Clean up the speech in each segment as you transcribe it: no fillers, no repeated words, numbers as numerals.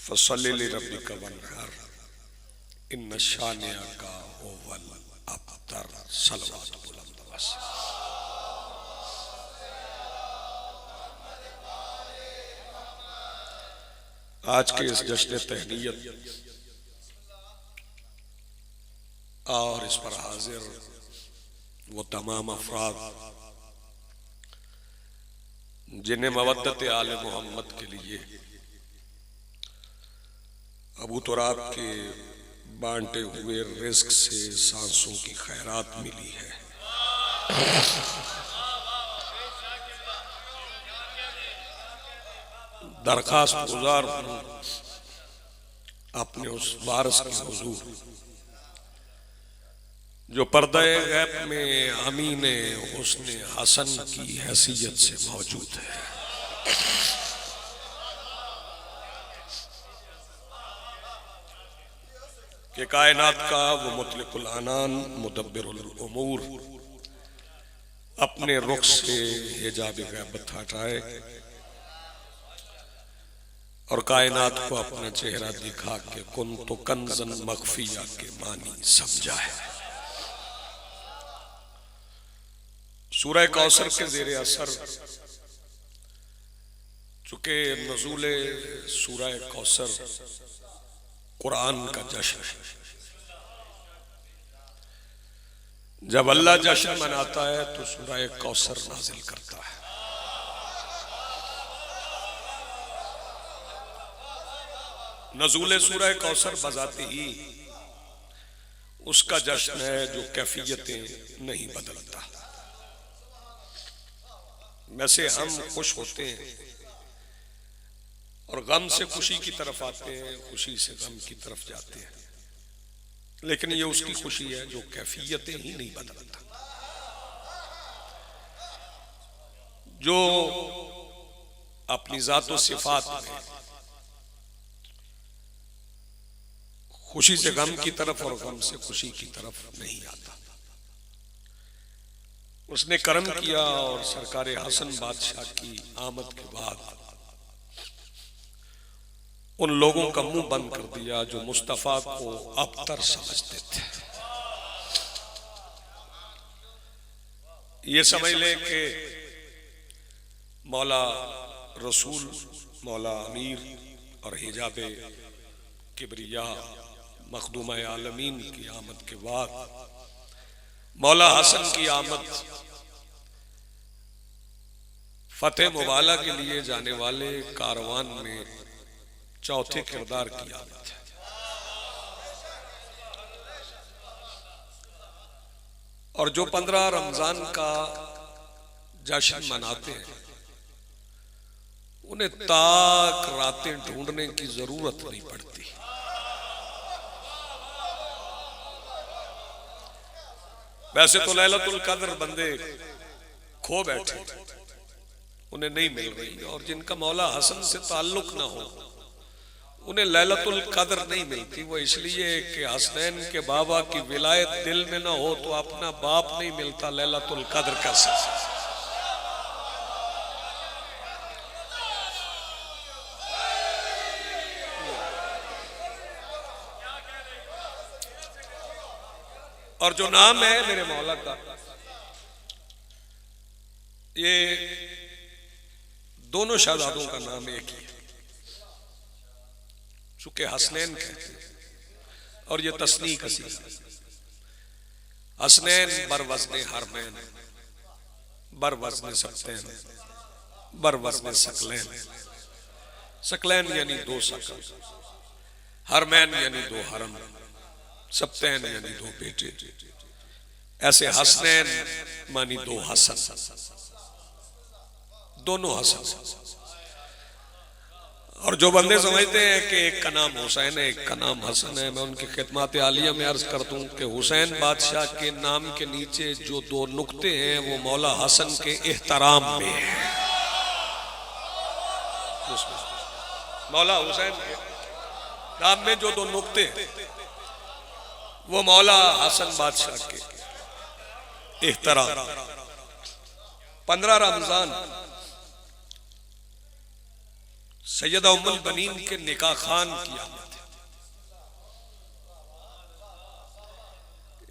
फसल्लि लिरब्बिका वन्हर इन्न शानिअका हुवल अब्तर। सलवात बुलंद बस। आज के इस जश्न तहनीयत और इस पर हाजिर वो तमाम अफराद जिन्हें मवद्दत आले मोहम्मद के लिए अबू तुराब के बांटे हुए रिज़्क से सांसों की खैरात मिली है, दरखास्त गुजार हूं अपने उस वारिस के हुजूर जो पर्दे गैब में अमीन हुस्न हसन की हैसियत से मौजूद है। कि कायनात का वो मुतलिकुल अनान मुदब्बिरुल उमूर अपने रुख से हिजाब गैबत हटाए और कायनात को अपना चेहरा दिखा के कुन तो कंजन मख्फिया के मानी समझाए। सूरह कौसर के ज़ेरे असर चूंकि नज़ूले सूरह कौसर कुरान का जश्न है, जब अल्लाह जश्न मनाता है तो सूरह कौसर नाजिल करता है। नज़ूले सूरह कौसर बजाते ही उसका जश्न है जो कैफियतें नहीं बदलता। वैसे हम खुश होते हैं और गम से खुशी की तरफ आते हैं, खुशी से गम की तरफ जाते हैं, लेकिन ये उसकी खुशी है जो कैफियतें ही नहीं बदलता। जो अपनी जात व सिफात में खुशी से गम की तरफ और गम से खुशी की तरफ नहीं आता। उसने कर्म किया और सरकार हसन बादशाह की आमद के बाद उन लोगों का मुंह बंद कर दिया जो मुस्तफा को अबतर समझते थे। ये समझ ले कि मौला रसूल, मौला अमीर और हिजाबे किबरिया मखदूम आलमीन की आमद के बाद मौला हसन की आमद फतेह मुबाला के लिए जाने वाले कारवान में चौथे किरदार की आमद है। और जो 15 रमजान का जश्न मनाते हैं उन्हें ताक रातें ढूंढने की जरूरत नहीं पड़ती। वैसे तो लैलतुल कद्र बंदे खो बैठे, उन्हें नहीं मिल रही, और जिनका मौला हसन से ताल्लुक ना हो उन्हें लैलतुल कद्र नहीं मिलती। वो इसलिए कि हसनैन के बाबा की विलायत दिल में ना हो तो अपना बाप नहीं मिलता, लैलतुल कद्र कैसे? और जो नाम है मेरे मौला का, ये दोनों शहजादों का नाम एक ही है, चूंकि हसनैन कहते हैं और ये तस्नी कसी। हसनैन बर वज़्न हरमैन, बर वज़्न सब्तैन, बर वज़्न सकलैन। सकलैन यानी दो सकल, हरमैन यानी दो हरम, सब्तैन यानी दो बेटे। ऐसे हसनैन मानी दो हसन, दोनों हसन। और जो बंदे समझते हैं कि एक का नाम हुसैन है एक का नाम हसन है, मैं उनकी खिदमत आलिया में अर्ज कर दूं कि हुसैन बादशाह के नाम के नीचे जो दो नुक्ते हैं वो मौला हसन के एहतराम में है। मौला हुसैन के नाम में जो दो नुक्ते हैं वो मौला हसन बादशाह के एहतराम। 15 रमजान सैयदा उम्मुल बनीन के निकाह खान की आमद है।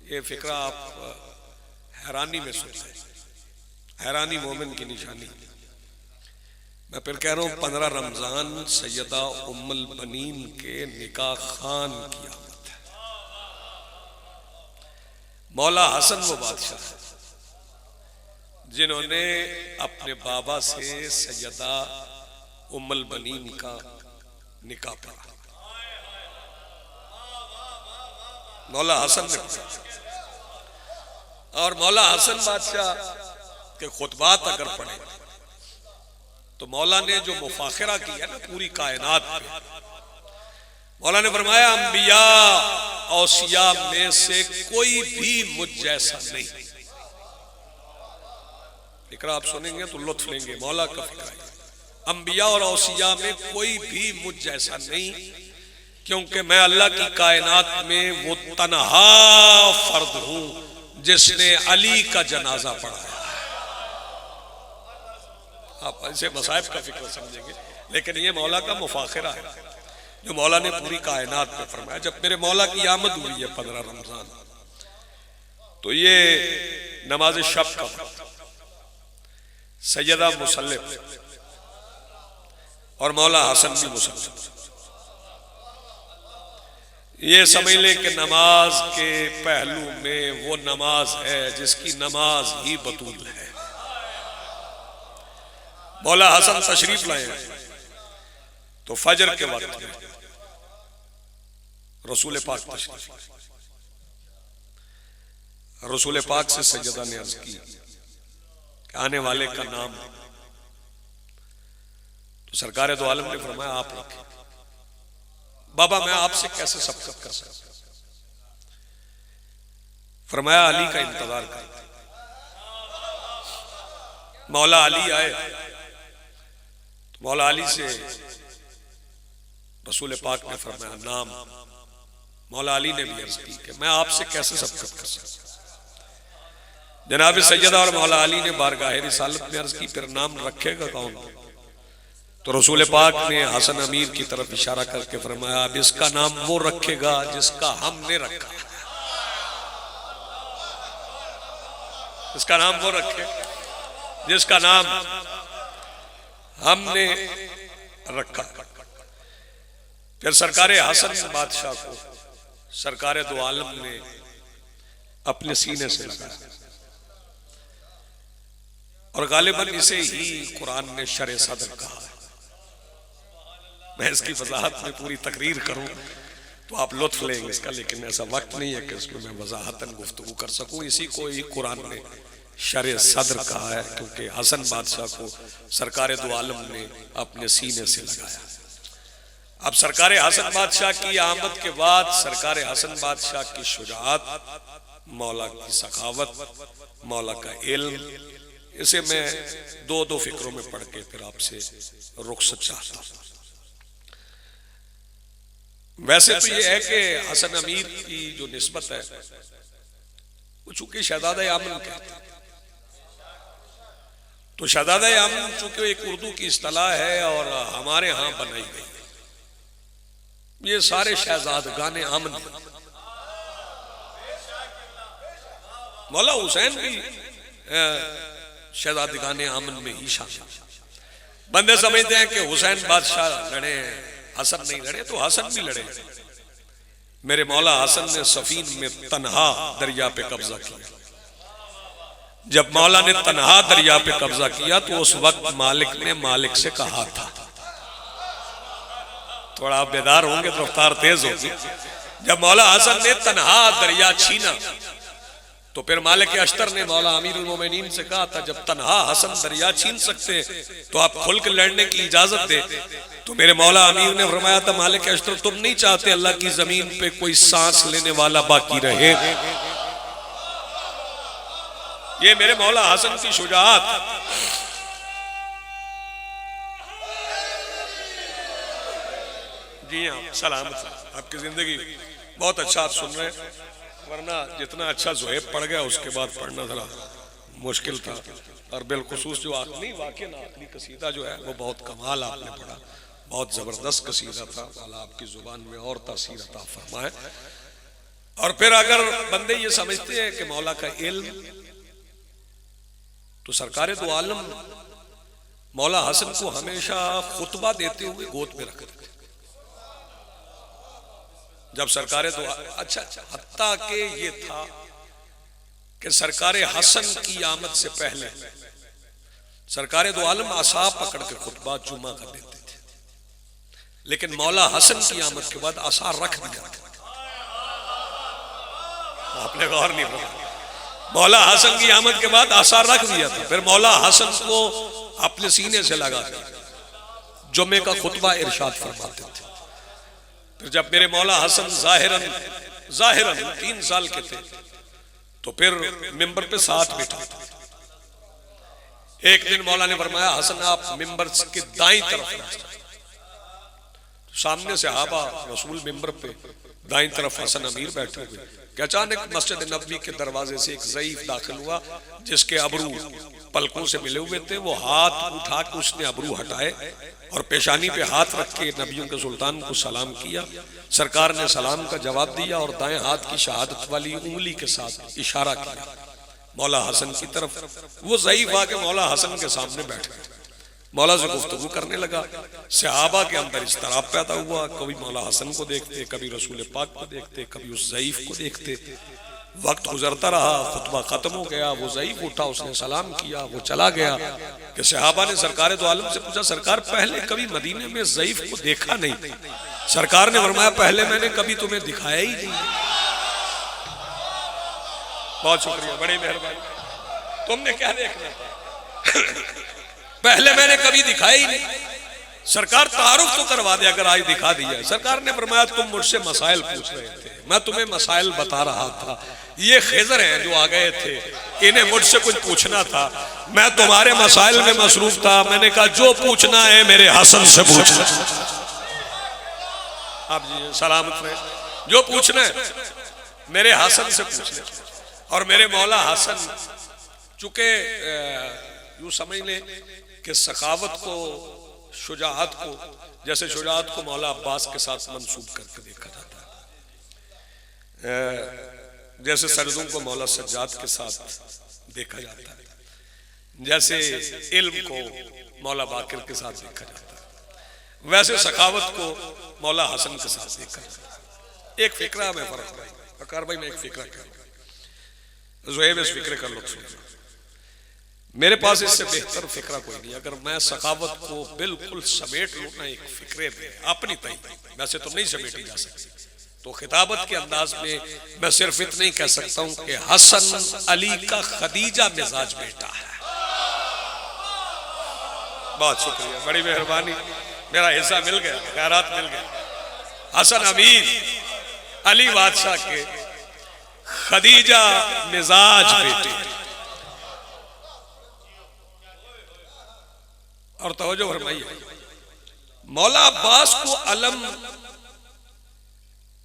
ये फिक्रा आप हैरानी में सुनते हैं, हैरानी मोमिन की निशानी। मैं फिर कह रहा हूं 15 रमजान सैयदा उम्मुल बनीन के निकाह खान की आमद है। मौला हसन वो बादशाह है जिन्होंने अपने बाबा से सैयदा उम्मुल बनीन का निकाह पढ़ा। मौला हसन ने पढ़ा और मौला हसन बादशाह के खुतबात अगर पढ़े तो मौला ने जो मुफाखरा किया ना पूरी कायनात पे, मौला ने फरमाया अंबिया औसिया में से कोई भी मुझ जैसा नहीं। फिक्रा आप सुनेंगे तो लुत्फ लेंगे। मौला का फिक्रा है अंबिया और औसिया में कोई भी मुझ जैसा नहीं, क्योंकि मैं अल्लाह की कायनात में वो तन्हा फर्द हूं जिसने अली का जनाजा पढ़ाया। आप ऐसे मसाइब का फिक्र समझेंगे, लेकिन ये मौला का मुफाखरा है जो मौला ने पूरी कायनात में फरमाया। जब मेरे मौला की आमद हुई है 15 रमजान, तो ये नमाज शब का सैयदा मुसल्लिम और मौला हसन भी मुसल्लिम, ये समझ ले कि नमाज के पहलू में वो नमाज है जिसकी नमाज ही बतूल है। मौला हसन तशरीफ लाए तो फजर के वक्त में रसूल पाक तशरीफ, रसूल पाक से सैयदा ने अर्ज की आने वाले का नाम, तो सरकार दो आलम ने फरमाया आप रखें। बाबा मैं आपसे कैसे सबकत कर सकता? फरमाया अली का इंतजार कर। मौला अली आए तो मौला अली से रसूल पाक ने फरमाया नाम। मौला अली ने भी अर्ज की कि मैं आपसे कैसे सबकत कर सकता? जनाब सैयदा और मौला अली ने बारगाह रिसालत में अर्ज की फिर नाम रखेगा कौन? तो रसूल पाक ने हसन अमीर की तरफ इशारा करके फरमाया अब इसका नाम वो रखेगा जिसका हमने रखा। इसका नाम वो रखे जिसका नाम हमने रखा। फिर सरकार हसन बादशाह को सरकार दो आलम ने अपने सीने से लगाया और गालिबन इसे ही कुरान ने शर सदर कहा है। मैं इसकी वजाहत में पूरी तकरीर करूं तो आप लुत्फ लेंगे इसका, लेकिन ऐसा वक्त नहीं है कि इसमें मैं वजाहतन गुफ्तगू कर सकूं। इसी को ही कुरान ने शर सदर कहा है, क्योंकि हसन बादशाह को सरकार दो आलम ने अपने सीने से लगाया। अब सरकार हसन बादशाह की आमद के बाद सरकार हसन बादशाह की शुजाअत, मौला की सखावत, मौला का इल्म, इसे मैं दो फिक्रों में पढ़ के फिर आपसे रुखसत चाहता हूं। वैसे तो ये है कि हसन अमीर की जो निस्बत है वो चूंकि शहजादा आमन कहते हैं, तो शहजादा आमन चूंकि एक उर्दू की इस्तिलाह है और हमारे यहां बनाई गई, ये सारे शहजादगान आमन। मौला हुसैन भी शहजादगान आमन में ही शामिल। बंदे समझते हैं कि हुसैन बादशाह लड़े हैं, हसन नहीं लड़े, तो हसन भी लड़े। मेरे मौला हसन ने सफीन में तन्हा दरिया पे कब्जा किया। जब मौला ने तन्हा दरिया पे कब्जा किया तो उस वक्त मालिक ने मालिक से कहा था, थोड़ा आप बेदार होंगे तो रफ्तार तेज होगी। जब मौला हसन ने तन्हा दरिया छीना तो फिर मालिक अश्तर ने मौला अमीरुल मोमिनीन से कहा था जब तन्हा हसन दरिया छीन सकते तो आप खुल कर लड़ने की इजाजत दे। तो मेरे मौला अमीर ने फरमाया था मालिक अश्तर तुम नहीं चाहते अल्लाह की जमीन पे कोई सांस लेने वाला बाकी रहे। ये मेरे मौला हसन की शुजाअत। जी हाँ सलामत, आपकी जिंदगी बहुत अच्छा आप सुन रहे हैं, वरना जितना अच्छा ज़ुहैब पढ़ गया उसके बाद पढ़ना जरा मुश्किल था। और बिलखुसूस जो आखिरी वाक़या ना आखिरी कसीदा जो है वो बहुत कमाल आपने पढ़ा, बहुत जबरदस्त कसीदा था। अल्लाह आपकी जुबान में और तासीर अता फरमाए। और फिर अगर बंदे ये समझते हैं कि मौला का इल्म, तो सरकार दो आलम मौला हसन को हमेशा खुतबा देते हुए गोद में रखते थे। जब सरकार दो अच्छा हत्ता के ये था कि सरकार हसन की आमद से पहले सरकार दो आलम आसा पकड़ के खुतबा जुमा कर देते थे, लेकिन मौला हसन की आमद के बाद आसा रख दिया। आपने गौर नहीं किया, मौला हसन की आमद के बाद आसा रख दिया था। फिर मौला हसन को अपने सीने से लगा दिया, जुम्मे का खुतबा इरशाद फरमाते थे। फिर जब मेरे मौला हसन जाहिरन 3 साल के थे, तो फिर मिंबर पे साथ बैठा। एक दिन मौला ने फरमाया, हसन आप मिंबर के दाईं तरफ। सामने से सहाबा रसूल मिंबर पे दाईं तरफ हसन अमीर बैठे हुए कि अचानक मस्जिद नबवी के दरवाजे से एक ज़ईफ दाखिल हुआ जिसके अबरू पलकों से मिले हुए थे। वो हाथ उठा के उसने अबरू हटाए और पेशानी पे हाथ रख के नबियों के सुल्तान को सलाम किया। सरकार ने सलाम का जवाब दिया और दाएं हाथ की शहादत वाली उंगली के साथ इशारा किया मौला हसन की तरफ। वो ज़ईफ आके मौला हसन के सामने बैठ गए, मौला से गुफ्तगू करने लगा। सहाबा के अंदर इस तरह पैदा हुआ, कभी मौला हसन को देखते, कभी रसूल पाक को देखते, कभी उस ज़ईफ को देखते। वक्त गुजरता रहा, खुतबा खत्म हो गया, वो ज़ईफ उठा, उसने सलाम किया, वो चला गया। कि सहाबा ने सरकार दो आलम से पूछा, सरकार पहले कभी मदीने में ज़ईफ को देखा नहीं? सरकार ने फरमाया, पहले मैंने कभी तुम्हें दिखाया ही नहीं। बहुत शुक्रिया, बड़ी मेहरबानी। तुमने क्या देखना था? पहले मैंने कभी दिखाया ही नहीं। सरकार तारुफ तो करवा दे अगर आज दिखा दिया। सरकार ने फरमाया, तुम मुझसे मसाइल पूछ रहे थे, मैं तुम्हें मसाइल बता रहा था। ये खिज़र हैं जो आ गए थे, इन्हें मुझसे कुछ पूछना था, मैं तुम्हारे मसाइल में मसरूफ था। मैंने कहा जो पूछना है मेरे हसन से पूछना। आप जी सलामत रहे, जो पूछना है मेरे हसन से पूछना। और मेरे मौला हसन चूंकि यूं समझ लें कि सखावत को, शुजाअत को, जैसे शुजाअत को मौला अब्बास के साथ मंसूब करके देखा जाता है, जैसे सरदों को मौला सज्जाद के साथ देखा जाता है, जैसे इल्म को मौला बाकिर के साथ देखा जाता है, वैसे सखावत को मौला हसन के साथ देखा जाता है। एक फिक्रा में फर्क है। अकार भाई मैं एक फिक्रा करूँ, ज़ुहैब इस फिक्रे का लुत्फ़ सुनो। मेरे पास इससे बेहतर फिक्रा कोई नहीं। अगर मैं सखावत को बिल्कुल समेट लूँ ना एक फिक्रे में अपनी तय, वैसे तो नहीं समेटी जा सकती, तो खिताबत के अंदाज में मैं सिर्फ इतना ही कह सकता हूँ कि हसन अली का खदीजा मिजाज बेटा है। बहुत शुक्रिया, बड़ी मेहरबानी, मेरा हिस्सा मिल गया, खैरात मिल गया। हसन अमीर अली बादशाह के खदीजा मिजाज बेटे। और तवज्जो फरमाइए, मौला अब्बास को अलम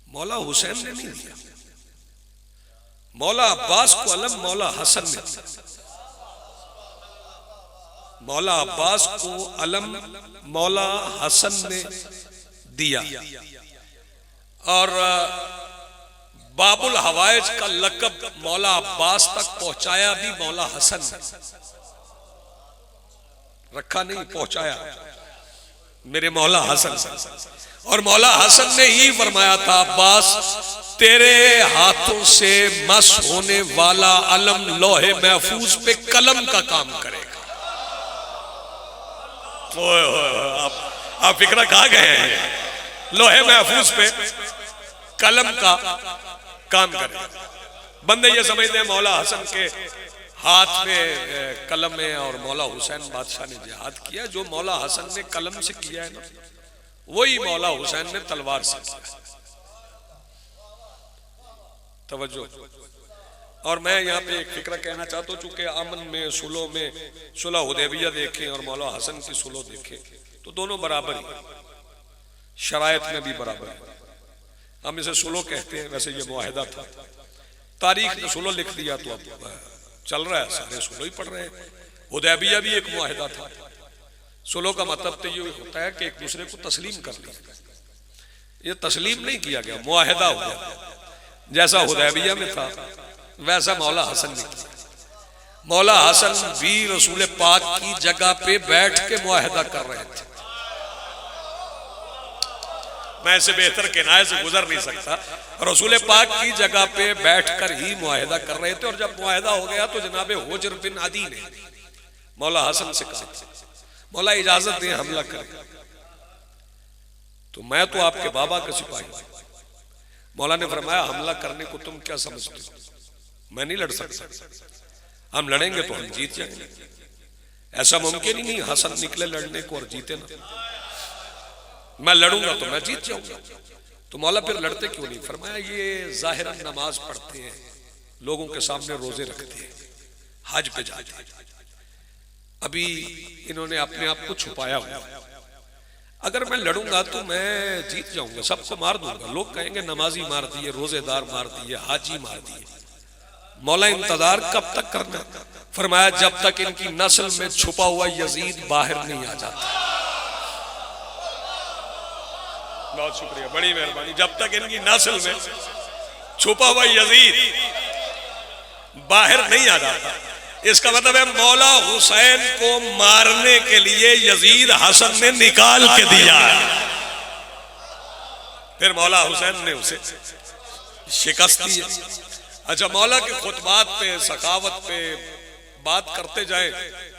मौला हुसैन ने नहीं दिया, मौला अब्बास को अलम मौला हसन ने दिया। मौला अब्बास को अलम मौला हसन ने दिया। और बाबुल हवाइज का लक़ब मौला अब्बास तक पहुंचाया भी मौला हसन ने, रखा नहीं, पहुंचाया मेरे मौला हसन। और मौला हसन ने ही फरमाया था, अब्बास तेरे हाथों से मस होने वाला अलम लोहे महफूज पे कलम का काम करेगा। आप फिक्रा कहाँ गए हैं? लोहे महफूज पे कलम का काम करेगा। बंदे ये समझते हैं मौला हसन के हाथ में कलम है और मौला हुसैन बादशाह ने जिहाद किया। जो मौला हसन ने कलम से किया है ना, वही मौला हुसैन ने तलवार से किया। तवज्जो। और मैं यहाँ पे एक फिक्र कहना चाहता हूँ, चूंकि अमन में सुलह में सुलह हुदैबिया देखें और मौला हसन की सुलह देखें तो दोनों बराबर ही, शरायत में भी बराबर है। हम इसे सुलह कहते हैं, वैसे ये मुआहिदा था। तारीख ने सुलह लिख दिया तो अब चल रहा है, सारे सुलह ही पढ़ रहे हैं। हुदैबिया भी एक मुआहिदा था, सुलह का मतलब तो ये होता है कि एक दूसरे को तस्लीम कर लिया। ये तस्लीम नहीं किया गया, मुआहिदा हो गया। जैसा हुदैबिया में था वैसा मौला हसन ने किया। मौला हसन भी रसूल पाक की जगह पे बैठ के मुआहिदा कर रहे थे। मैं इससे बेहतर किनाये से गुजर नहीं सकता। रसूल पाक की जगह पे बैठकर ही मुआहिदा कर रहे थे। और जब मुआहिदा हो गया तो जनाबे हुज्र बिन अदी ने मौला हसन से कहा, मौला इजाजत दें हमला करें। तो मैं तो आपके बाबा का सिपाही। मौला ने फरमाया, हमला करने को तुम क्या समझते हो? मैं नहीं लड़ सकता। हम लड़ेंगे तो हम जीत जाएंगे। ऐसा मुमकिन ही नहीं हसन निकले लड़ने को और जीते ना। मैं लड़ूंगा तो मैं जीत जाऊंगा। तो मौला फिर लड़ते क्यों नहीं? फरमाया, ये जाहिरन नमाज पढ़ते हैं, लोगों के सामने रोजे रखते हैं, हज पे जाते हैं। अभी इन्होंने अपने आप को छुपाया हुआ। अगर मैं लड़ूंगा तो मैं जीत जाऊंगा, सबको मार दूंगा। लोग कहेंगे नमाजी मार दिए, रोजेदार मार दिए, हाजी मार दिए। मौला इंतजार कब तक करना? फरमाया, जब तक इनकी नस्ल में छुपा हुआ यजीद बाहर नहीं आ जाता। बहुत शुक्रिया, बड़ी मेहरबानी। जब तक इनकी नस्ल में छुपा हुआ यजीद बाहर नहीं आ जाता, इसका मतलब है मौला हुसैन को मारने के लिए यजीद हसन ने निकाल के दिया। फिर मौला हुसैन ने उसे शिकस्त दी। अच्छा, मौला के खुतबात पे, सखावत पे बात करते जाए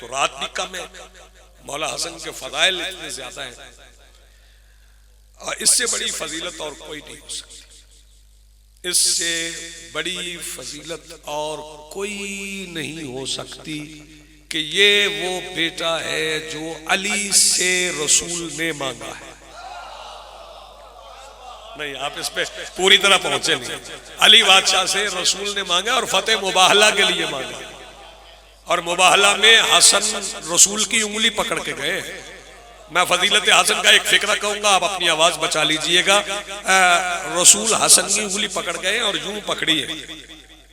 तो रात भी कम है। मौला हसन के फजाइल इतने ज्यादा हैं और इससे बड़ी फजीलत और कोई नहीं हो सकती। इससे बड़ी फजीलत और कोई नहीं हो सकती कि ये वो बेटा है जो अली से रसूल ने मांगा है। नहीं, आप इस पे पूरी तरह पहुंचे नहीं। अली बादशाह से रसूल ने मांगा और फतेह मुबाहला के लिए मांगा। और मुबाहला में हसन रसूल की उंगली पकड़ के गए। मैं फजीलत हसन का एक फिक्र कहूंगा, आप अपनी आवाज बचा लीजिएगा। रसूल हसन की उंगली पकड़ गए और यूं पकड़ी है।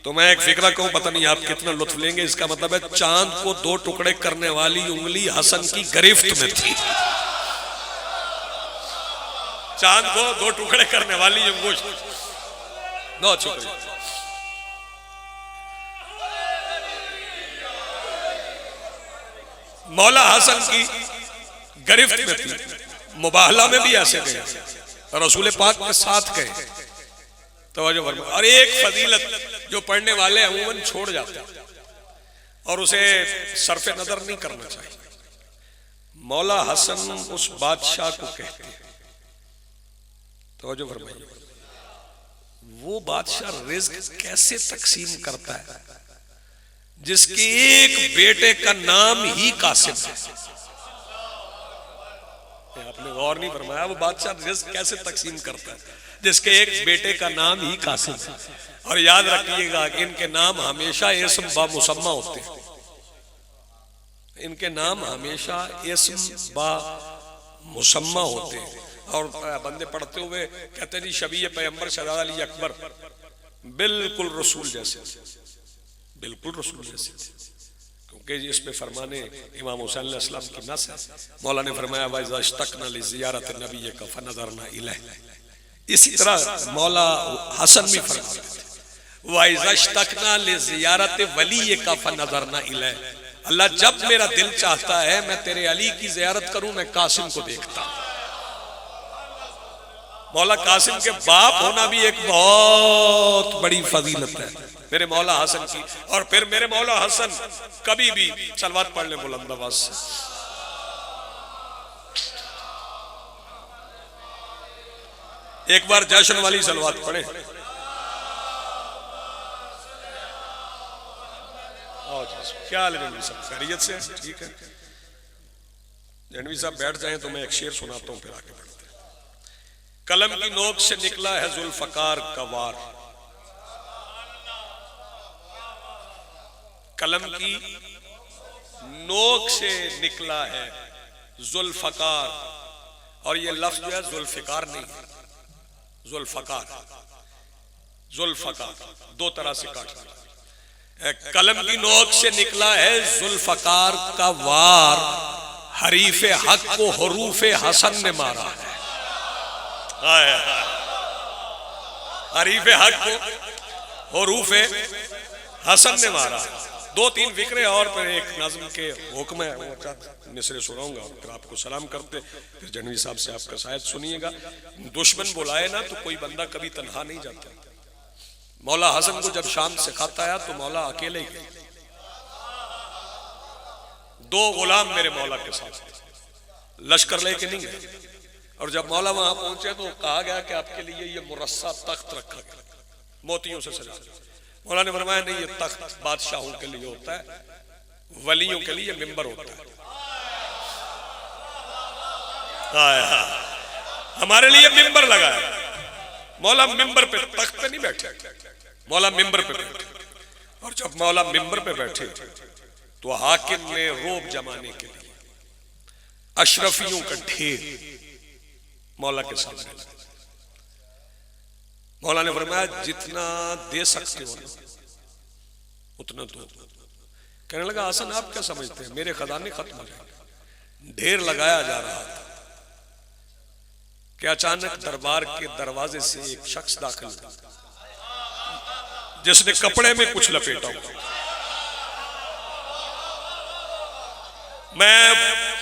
तो मैं एक फिक्र कहूं, पता नहीं आप कितना लुत्फ लेंगे। इसका मतलब है चांद को दो टुकड़े करने वाली उंगली हसन की गिरफ्त में थी। चांद को दो टुकड़े करने वाली अंगुष्ठ। बहुत शुक्रिया। मौला हसन की गिरफ्त में थी। मुबाहला में भी ऐसे गए, रसूल पाक के साथ गए। तवज्जो फरमाइए। और एक फजीलत जो पढ़ने वाले अमूमन छोड़ जाते हैं और उसे सरफे नजर नहीं करना चाहिए। मौला हसन उस बादशाह को कहते हैं, तवज्जो फरमाइए, वो बादशाह रिज़्क कैसे तकसीम करता है जिसके एक बेटे का नाम ही कासिम है। आपने गौर नहीं फरमाया, वो बादशाह रिज़्क कैसे तकसीम करता है जिसके एक बेटे का नाम ही कासिम है। और याद रखिएगा कि इनके नाम हमेशा इस्म बा मुसम्मा होते हैं। इनके नाम हमेशा इस्म बा मुसम्मा होते हैं। और बंदे पढ़ते हुए कहते हैं, जी शबीह पैगंबर शहजादा अली अकबर बिल्कुल रसूल जैसे, बिल्कुल रसूल जैसे, क्योंकि इसमें फरमाने इमाम हुसैन अलैहिस्सलाम की नस है। मौला ने फरमाया, वइज़्तक़ना लिज़ियारत नबी का फनज़रना इलैह। इसी तरह मौला हसन भी फरमाते थे, वइज़्तक़ना लिज़ियारत वली का फनज़रना इलैह। अल्लाह, जब मेरा दिल चाहता है मैं तेरे अली की ज़ियारत करूं, मैं कासिम को देखता हूं। मौला कासिम के बाप होना भी एक बहुत बड़ी फजीलत है मेरे मौला हसन की। और फिर मेरे मौला हसन कभी भी सलवात पढ़ ले बुलंद आवाज से। एक बार जश्न वाली सलवात पढ़े। क्या हाल है रणवी साहब, खैरियत से? ठीक है, रणवी साहब बैठ जाएं तो मैं एक शेर सुनाता हूं, फिर आगे बढ़ते हैं। कलम की नोक से निकला है जुल्फकार का वार। कलम की नोक से निकला है जुल्फकार। और ये लफ्ज जो है जुल्फिकार नहीं है, जुल्फकार। जुल्फकार दो तरह से काटना। कलम की नोक से निकला है जुल्फकार का वार, हरीफ हक को हरूफ हसन ने मारा है। हरीफ हक को हरूफ हसन ने मारा। दो तीन फिक्रे और फिर एक नज़्म के हुक्म है, वो मिसरे सुनाऊंगा, फिर आपको सलाम करते फिर जनवी साहब से आपका शायद सुनिएगा। दुश्मन बुलाए ना तो कोई बंदा कभी तन्हा नहीं जाता। मौला हसन को जब शाम से खत आया तो मौला अकेले ही गए, दो गुलाम मेरे मौला के साथ, लश्कर लेके नहीं गए। और जब मौला वहां पहुंचे तो कहा गया कि आपके लिए ये मुरस्सा तख्त रखा गया, मोतियों से सजा। मौला ने फरमाया नहीं, ये तख्त बादशाहों के लिए होता है, वलियों के लिए मिंबर होता है। हमारे लिए मिंबर लगाया। मौला मिंबर पे, तख्त पे नहीं बैठे, मौला मिंबर पे बैठे। और जब मौला मिंबर पे बैठे तो हाकिम ने रोब जमाने के लिए अशरफियों का ढेर मौला के सामने लगा। मौला ने फरमाया जितना दे सकते हो उतना दो। कहने लगा हसन आप क्या समझते हैं, मेरे खजाने खत्म हो जाएंगे। ढेर लगाया जा रहा था कि अचानक दरबार के दरवाजे से एक शख्स दाखिल हुआ जिसने कपड़े में कुछ लपेटा हुआ। मैं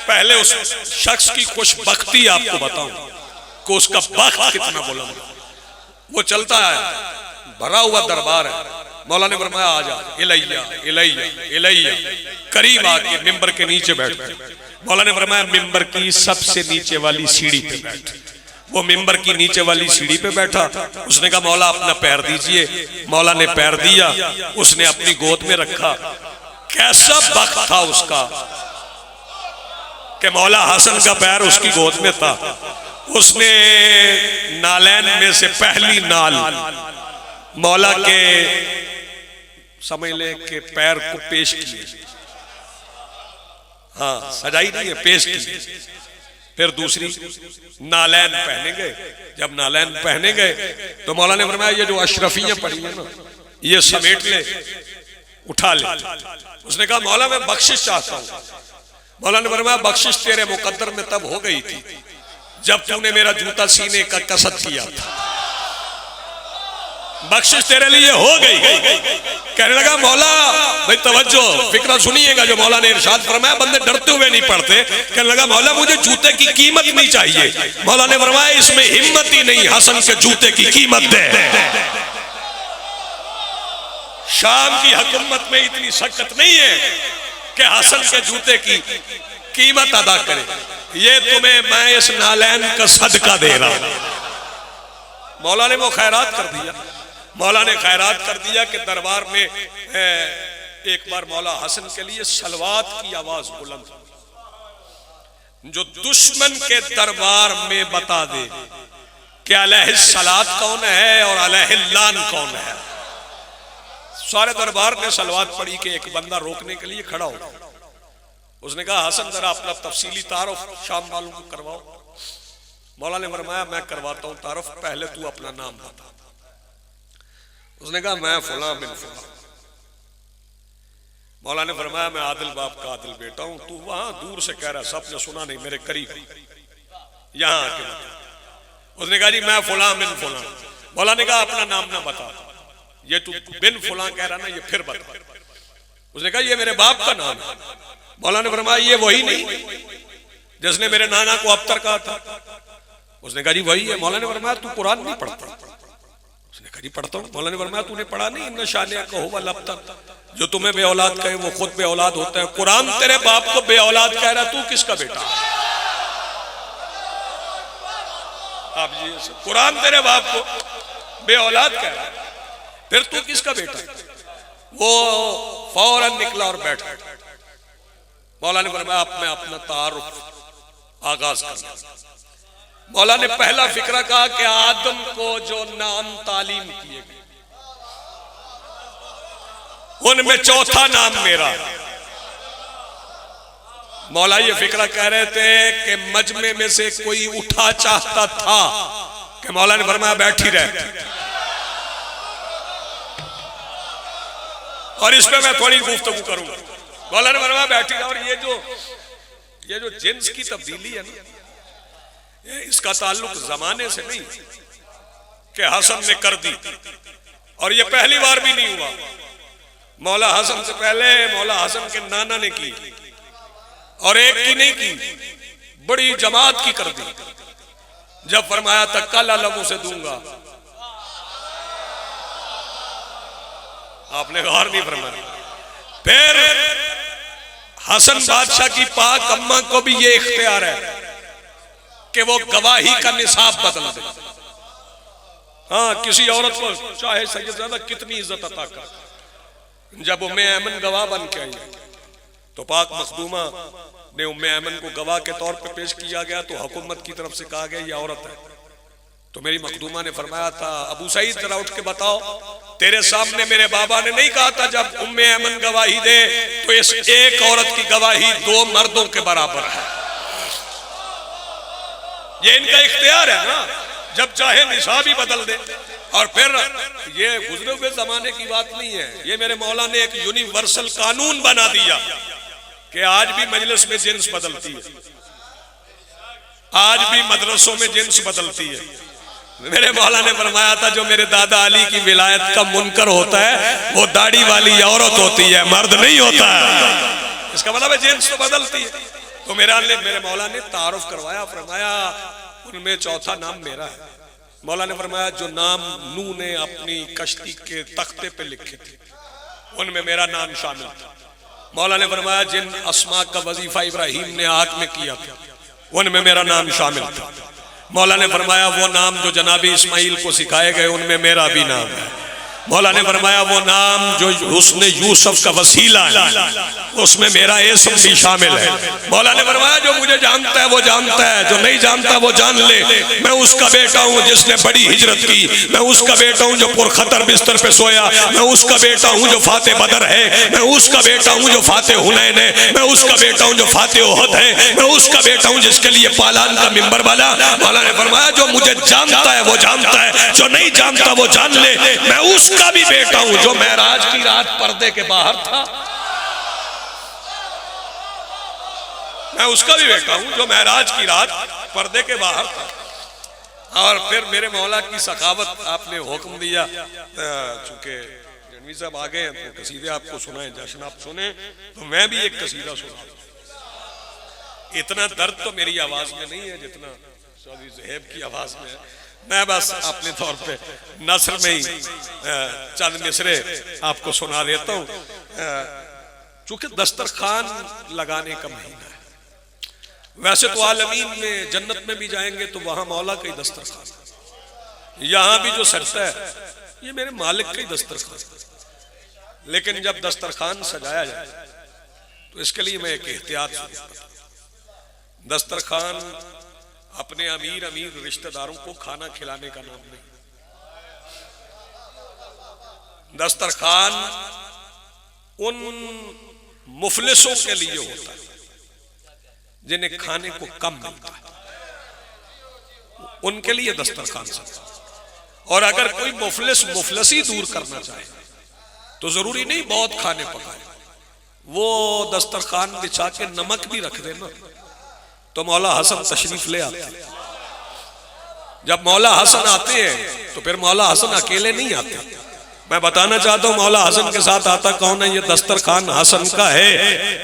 पहले उस शख्स की खुशबख्ती आपको बताऊं कि उसका बख्त कितना बुलंद है। वो चलता है, भरा हुआ दरबार है। मौला ने फरमाया आजा, इलैया इलैया इलैया, करीब आके मिंबर के नीचे बैठ गए। मौला ने फरमाया मिंबर की सबसे नीचे वाली सीढ़ी पे बैठ। वो मिंबर की नीचे वाली सीढ़ी पे बैठा। उसने कहा मौला अपना पैर दीजिए। मौला ने पैर दिया, उसने अपनी गोद में रखा। कैसा बख्त था उसका कि मौला हसन का पैर उसकी गोद में था। उसने नालैन में से पहली नाल मौला के समझ ले के पैर को पेश किए। हाँ, सजाई नहीं है, पेश की। फिर दूसरी नालैन पहने गए। जब नालैन पहने गए तो मौला ने फरमाया ये जो अशरफियां पड़ी है ना, ये समेट ले, उठा ले। उसने कहा मौला मैं बख्शिश चाहता हूं। मौला ने फरमाया बख्शिश तेरे मुकद्दर में तब हो गई थी जब तूने मेरा जूता सीने का कसद किया था। बख्शिश तेरे लिए हो गई। कहने लगा मौला भाई तवज्जो, फिक्रा सुनिएगा जो मौला ने इरशाद फरमाया, बंदे डरते हुए नहीं पढ़ते। कहने लगा मौला मुझे जूते की कीमत नहीं चाहिए। मौला ने फरमाया इसमें हिम्मत ही नहीं, हसन के जूते की कीमत दे। शाम की हुकूमत में इतनी शक्कत नहीं है कि हसन के जूते की कीमत अदा करे। ये तुम्हें मैं इस नालैन का सदका दे रहा हूं। मौला ने वो खैरात कर दिया। मौला ने खैरात कर दिया कि दरबार में एक बार मौला हसन के लिए सलवात की आवाज बुलंद, जो दुश्मन के दरबार में बता दे कि अलैहिस्सलात कौन है और अलैहिल्लान कौन है। सारे दरबार ने सलवात पढ़ी कि एक बंदा रोकने के लिए खड़ा हो। उसने कहा हसन जरा अपना तफसीली तारुफ शाम वालों को करवाओ। मौला ने फरमाया मैं करवाता हूं तारुफ, पहले तू अपना नाम बता। उसने कहा मैं फुला बिन फुला। मौला ने फरमाया मैं आदिल बाप का आदिल बेटा हूं। तू वहां दूर से कह रहा, सबने सुना नहीं, मेरे करीब यहां आके बता। उसने कहा जी मैं फुला बिन फुला। मौला ने कहा अपना नाम ना बता, ये तू बिन फुला कह रहा ना, ये फिर बता। उसने कहा ये मेरे बाप का नाम है। मौला ने फरमाया ये वही नहीं जिसने मेरे नाना को अबतर कहा था। उसने कहा जी वही है। मौला ने फरमाया तू कुरान नहीं पढ़ता। उसने कहा जी पढ़ता हूं। मौला ने फरमाया तूने पढ़ा नहीं इन्ना शानिया का हुआ लबतर, जो तुम्हें बे औलाद कहे वो खुद बे औलाद होता है। कुरान तेरे बाप को बे औलाद कह रहा, तू किसका बेटा? आप जी कुरान तेरे बाप को बे औलाद कह रहा, फिर तू किसका बेटा? वो फौरन निकला और बैठा। मौला ने फरमाया मैं अपना तारुफ आगाज कर। मौला ने पहला फिक्रा कहा कि आदम को जो नाम तालीम किए गए उनमें चौथा नाम मेरा। मौला ये फिक्रा कह रहे थे कि मजमे में से कोई उठा चाहता था कि मौला ने फरमाया बैठी रहे। और इस पे मैं थोड़ी गुफ्तगू करूंगा। मौला ने फरमाया बैठी रहे। और ये जो जिन्स की तब्दीली है ना, इसका ताल्लुक जमाने से नहीं कि हसन ने कर दी, और ये पहली बार भी नहीं हुआ। मौला हसन से पहले मौला हसन के नाना ने की, और एक की नहीं की, बड़ी जमात की कर दी। जब फरमाया था कल लबों से दूंगा, आपने गौर नहीं फरमाया। फिर हसन बादशाह की पाक अम्मा को भी ये इख्तियार है कि वो गवाही का निसाब बदल दे। हाँ, किसी औरत को चाहे सैयदजादा कितनी इज्जत अता कर, जब उम्मे ऐमन गवाह बन के आई तो पाक मखदूमा ने उम्मे ऐमन को गवाह के तौर पे पेश किया गया, तो हुकूमत की तरफ से कहा गया ये औरत है। तो मेरी मखदूमा ने फरमाया था, अबू सईद जरा उठ के बताओ, तेरे सामने मेरे बाबा ने नहीं कहा था जब उम्मे ऐमन गवाही दे तो इस एक औरत की गवाही 2 मर्दों के बराबर है। ये इनका इख्तियार है ना, जब चाहे निसाब ही बदल दे। और फिर ये गुजरे हुए जमाने की बात नहीं है, ये मेरे मौला ने एक यूनिवर्सल कानून बना दिया कि आज भी मजलिस में जिन्स बदलती है, आज भी मदरसों में जिन्स बदलती है। मेरे मौला ने फरमाया था जो मेरे दादा अली की विलायत का मुनकर होता है वो दाढ़ी वाली औरत होती है, मर्द नहीं होता है। इसका मतलब है जिन्स तो बदलती है। तो मेरे मौला ने तारुफ करवाया, फरमाया उनमें चौथा नाम मेरा है। मौला ने फरमाया जो नाम नूह ने अपनी कश्ती के तख्ते पे लिखे थे उनमें मेरा नाम शामिल था। मौला ने फरमाया जिन अस्मा का वजीफा इब्राहिम ने आग में किया था उनमें मेरा नाम शामिल था। मौला ने फरमाया वो नाम जो जनाबी इस्माइल को सिखाए गए उनमें मेरा भी नाम है। मौला ने फरमाया वो नाम जो उसने यूसुफ का वसीला है उसमें मेरा इस्म भी शामिल है। मौला ने फरमाया जो मुझे जानता है वो जानता है, जो नहीं जानता वो जान ले, मैं उसका बेटा हूँ जिसने बड़ी हिजरत की, मैं उसका बेटा हूँ जो पुरखतर बिस्तर पे सोया, मैं उसका बेटा हूँ जो फाते बदर है, मैं उसका बेटा हूँ जो फाते हुनैन है, मैं उसका बेटा हूँ जो फाते ओहद है, मैं उसका बेटा हूँ जिसके लिए पालान का मिंबर बना। मौला ने फरमाया जो मुझे जानता है वो जानता है, जो नहीं जानता वो जान ले, मैं उसका भी बेटा हूं जो मेराज की रात पर्दे के बाहर था, मैं उसका भी बेटा हूं जो मेराज की रात पर्दे के बाहर था। और फिर मेरे मौला की सखावत आपने हुक्म दिया, चूंकि रणवीर साहब आ गए हैं तो कसीदे आपको सुनाए, जश्न आप सुने तो मैं भी एक कसीदा सुना। इतना दर्द तो मेरी आवाज में नहीं है जितना चौधरी ज़ुहैब की आवाज में है। मैं बस अपने तौर पे नस्र में ही चंद मिसरे आपको सुना देता हूँ, चूंकि दस्तरखान लगाने का महीना है। वैसे तो आलमीन में जन्नत में भी जाएंगे तो वहां मौला का ही दस्तरखान, यहां भी जो सजता है ये मेरे मालिक का ही दस्तरखान। लेकिन जब दस्तरखान सजाया जाए तो इसके लिए मैं एक एहतियात, दस्तरखान अपने अमीर रिश्तेदारों को खाना खिलाने का नाम नहीं, दस्तरखान उन मुफलिसों के लिए होता है जिन्हें खाने को कम मिलता है, उनके लिए दस्तरखान सजा। और अगर कोई मुफलिस मुफलसी दूर करना चाहे तो जरूरी नहीं बहुत खाने पकाए, वो दस्तरखान बिछा के नमक भी रख देना तो मौला हसन तशरीफ ले आते हैं। जब मौला हसन आते हैं तो फिर मौला हसन अकेले नहीं आते। मैं बताना चाहता हूँ मौला हसन के साथ आता कौन है, ये दस्तरखान हसन का है।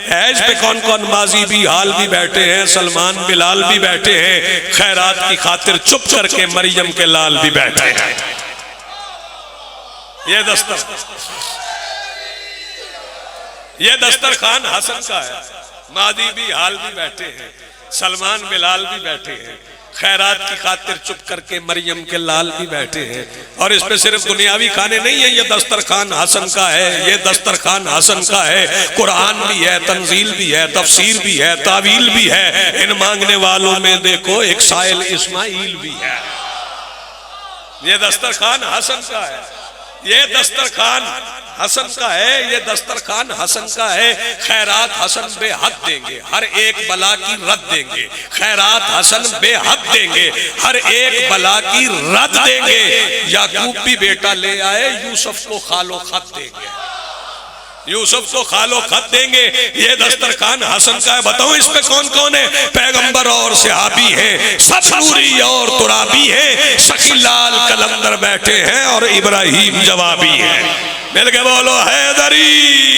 हैज पे कौन कौन माजी भी हाल भी बैठे हैं, सलमान बिलाल भी बैठे हैं, खैरात की खातिर चुप करके मरियम के लाल भी बैठे हैं। ये दस्तरखान हसन का है, मादी भी हाल भी बैठे हैं, सलमान बिलाल भी बैठे हैं, खैरात की खातिर चुप करके मरियम के लाल भी बैठे हैं। और इस पे सिर्फ दुनियावी खाने नहीं है, ये दस्तरखान हसन का है, ये दस्तरखान हसन का है। कुरान भी है, तंजील भी है, तफसीर भी है, तावील भी है। इन मांगने वालों में देखो एक साइल इस्माइल भी है। ये दस्तरखान हसन का है, ये दस्तरखान हसन का है, ये दस्तरखान हसन का है। खैरात हसन बेहद देंगे, हर एक बला की रद्द देंगे। खैरात हसन बेहद देंगे, हर एक बला की रद्द देंगे। याकूब भी बेटा ले आए, यूसुफ को खालो खत देंगे। यूसुफ को खालो खत देंगे, ये दस्तरखान हसन का है, बताओ इस पे कौन कौन है? पैगंबर और सहाबी हैं, सब नूरी और तुराबी हैं, शकीलाल कलंदर बैठे हैं और इब्राहिम जवाबी हैं। मिल के बोलो हैदरी।